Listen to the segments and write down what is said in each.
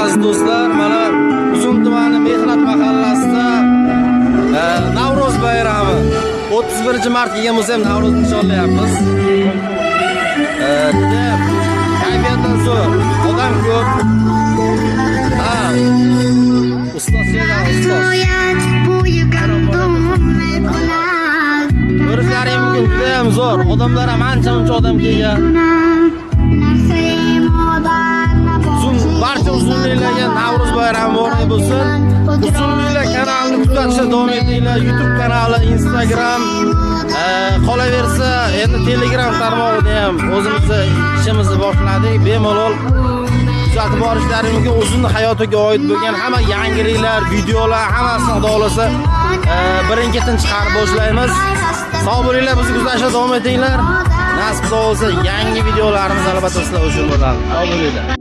aziz do'stlar, mana Uzun tumani Mehnat mahallasida Navro'z bayrami 31-mart kelgan bo'lsa ham Navro'zni nishonlayapmiz. Kayfiyatdan zo'r, odam ko'p. Ustoz ustoz. Ko'rishlaring mumkin, juda ham zo'r. Odamlar ham ancha-muncha odam kelgan. Barcha uzunliklarga Navro'z bayrami muborak bo'lsin. Uzunliklar kanalini kuzatishda davom etinglar. YouTube kanali, Instagram, qolaversa endi Telegram tarmog'ida ham o'zimizni ishimizni boshladik. Bemalol kuzatib borishlaring mumkin. Uzun hayotiga oid bo'lgan hamma yangiliklar, videolar hammasini xudo xolasa birin-ketin chiqarib boshlaymiz. Sog' bo'linglar, bizni kuzatishda davom etinglar. Nasib bo'lsa yangi videolarimiz albatta sizlar uchun bo'ladi. Sog' bo'linglar.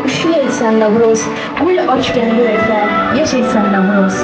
Üşüyeysen Navro'z, gül açken yürekler, yaşaysan Navro'z.